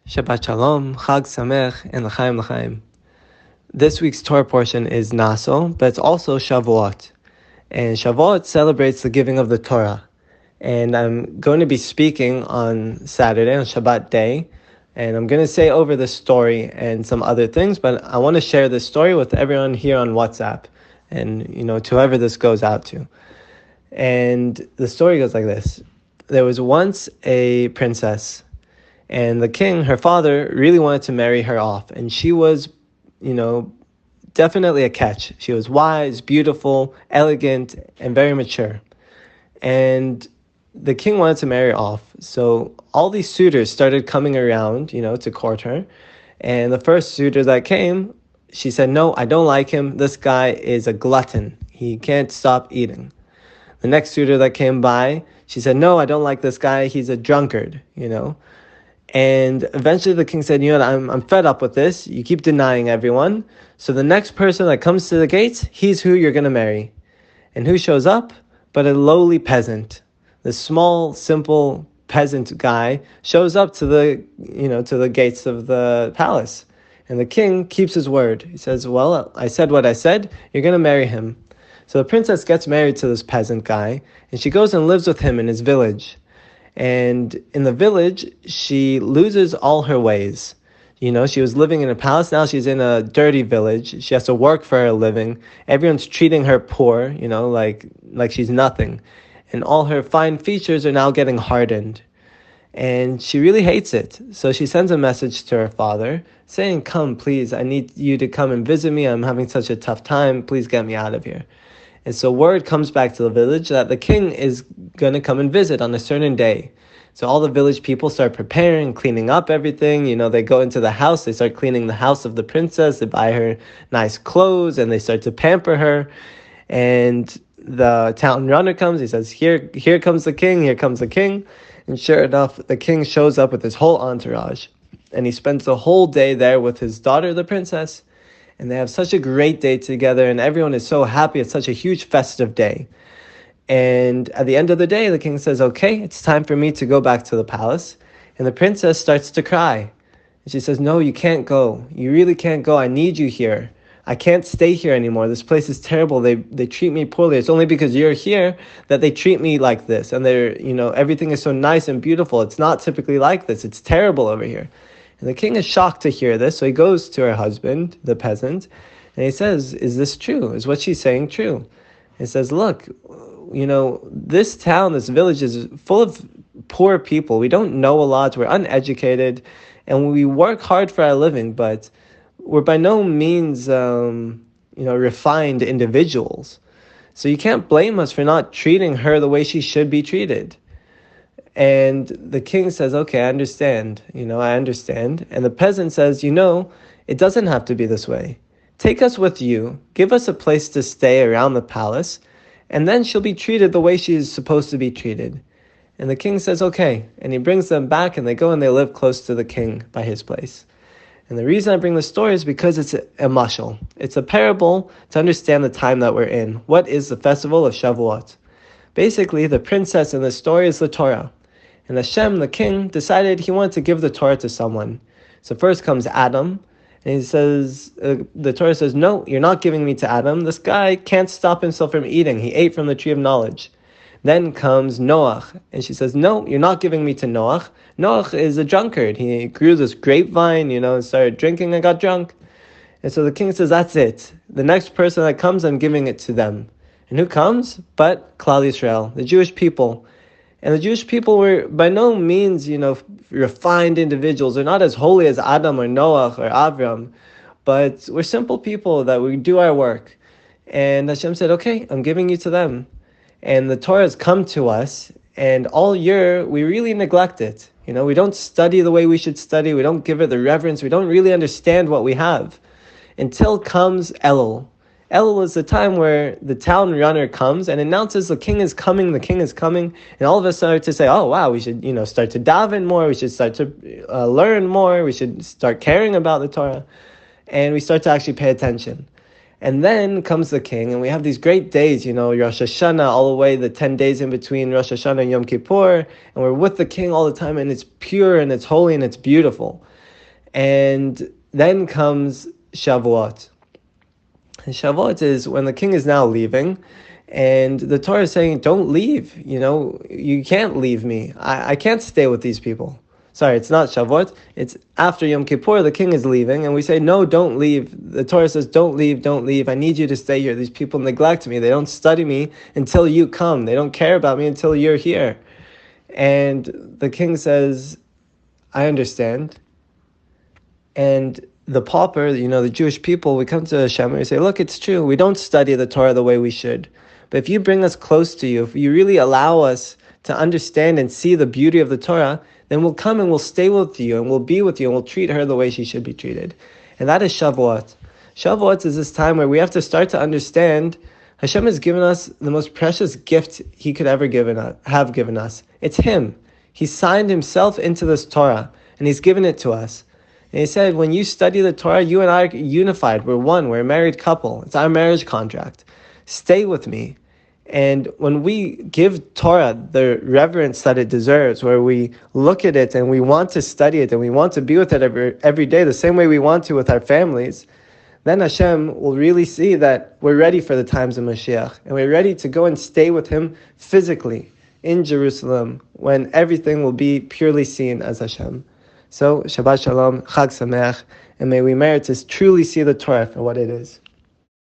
Shabbat Shalom, Chag Sameach, and L'chaim L'chaim. This week's Torah portion is Nasso, but it's also Shavuot. And Shavuot celebrates the giving of the Torah. And I'm going to be speaking on Saturday, on Shabbat day, and I'm going to say over the story and some other things, but I want to share this story with everyone here on WhatsApp, and to whoever this goes out to. And the story goes like this. There was once a princess, and the king, her father, really wanted to marry her off. And she was, definitely a catch. She was wise, beautiful, elegant, and very mature. And the king wanted to marry her off. So all these suitors started coming around, to court her. And the first suitor that came, she said, "No, I don't like him. This guy is a glutton. He can't stop eating." The next suitor that came by, she said, "No, I don't like this guy. He's a drunkard. And eventually the king said, I'm fed up with this. You keep denying everyone. So the next person that comes to the gates, he's who you're going to marry." And who shows up? But a lowly peasant. The small, simple peasant guy shows up to the gates of the palace. And the king keeps his word. He says, "Well, I said what I said. You're going to marry him." So the princess gets married to this peasant guy, and she goes and lives with him in his village. And in the village, she loses all her ways. She was living in a palace. Now she's in a dirty village. She has to work for her living. Everyone's treating her poor, like she's nothing. And all her fine features are now getting hardened. And she really hates it. So she sends a message to her father saying, "Come, please, I need you to come and visit me. I'm having such a tough time. Please get me out of here." And so word comes back to the village that the king is going to come and visit on a certain day. So all the village people start preparing, cleaning up everything. They go into the house, they start cleaning the house of the princess, they buy her nice clothes, and they start to pamper her. And the town runner comes, he says, here comes the king, here comes the king. And sure enough, the king shows up with his whole entourage. And he spends the whole day there with his daughter, the princess. And they have such a great day together, and everyone is so happy. It's such a huge festive day. And at the end of the day, the king says, "Okay, it's time for me to go back to the palace." And the princess starts to cry. And she says, "No, you can't go. You really can't go. I need you here. I can't stay here anymore. This place is terrible. They treat me poorly. It's only because you're here that they treat me like this. And everything is so nice and beautiful. It's not typically like this. It's terrible over here." And the king is shocked to hear this, so he goes to her husband, the peasant, and he says, "Is this true? Is what she's saying true?" He says, "Look, this town, this village is full of poor people. We don't know a lot, we're uneducated, and we work hard for our living, but we're by no means, refined individuals. So you can't blame us for not treating her the way she should be treated." And the king says, "Okay, I understand. I understand." And the peasant says, "It doesn't have to be this way. Take us with you. Give us a place to stay around the palace. And then she'll be treated the way she is supposed to be treated." And the king says, "Okay." And he brings them back, and they go and they live close to the king by his place. And the reason I bring this story is because it's a mashal. It's a parable to understand the time that we're in. What is the festival of Shavuot? Basically, the princess in the story is the Torah. And Hashem, the king, decided he wanted to give the Torah to someone. So first comes Adam, and he says, the Torah says, "No, you're not giving me to Adam. This guy can't stop himself from eating. He ate from the tree of knowledge." Then comes Noach, and she says, "No, you're not giving me to Noach. Noach is a drunkard. He grew this grapevine, and started drinking and got drunk." And so the king says, "That's it. The next person that comes, I'm giving it to them." And who comes? But Klal Yisrael, the Jewish people. And the Jewish people were by no means, refined individuals. They're not as holy as Adam or Noach or Avram, but we're simple people that we do our work. And Hashem said, "Okay, I'm giving you to them." And the Torah has come to us, and all year we really neglect it. We don't study the way we should study. We don't give it the reverence. We don't really understand what we have until comes Elul. Elul is the time where the town runner comes and announces the king is coming, and all of us start to say, "Oh wow, we should start to daven more, we should start to learn more, we should start caring about the Torah," and we start to actually pay attention. And then comes the king, and we have these great days, Rosh Hashanah, all the way, the 10 days in between Rosh Hashanah and Yom Kippur, and we're with the king all the time, and it's pure, and it's holy, and it's beautiful. And then comes Shavuot. And Shavuot is when the king is now leaving, and the Torah is saying, don't leave. You can't leave me. I can't stay with these people. Sorry, it's not Shavuot. It's after Yom Kippur, the king is leaving, and we say, no, don't leave. The Torah says, don't leave, don't leave. I need you to stay here. These people neglect me. They don't study me until you come. They don't care about me until you're here. And the king says, I understand. And the pauper, the Jewish people, we come to Hashem and we say, look, it's true. We don't study the Torah the way we should. But if you bring us close to you, if you really allow us to understand and see the beauty of the Torah, then we'll come and we'll stay with you and we'll be with you and we'll treat her the way she should be treated. And that is Shavuot. Shavuot is this time where we have to start to understand Hashem has given us the most precious gift He could ever have given us. It's Him. He signed Himself into this Torah and He's given it to us. And He said, when you study the Torah, you and I are unified. We're one. We're a married couple. It's our marriage contract. Stay with me. And when we give Torah the reverence that it deserves, where we look at it and we want to study it and we want to be with it every day, the same way we want to with our families, then Hashem will really see that we're ready for the times of Mashiach. And we're ready to go and stay with Him physically in Jerusalem when everything will be purely seen as Hashem. So, Shabbat Shalom, Chag Sameach, and may we merit to truly see the Torah for what it is.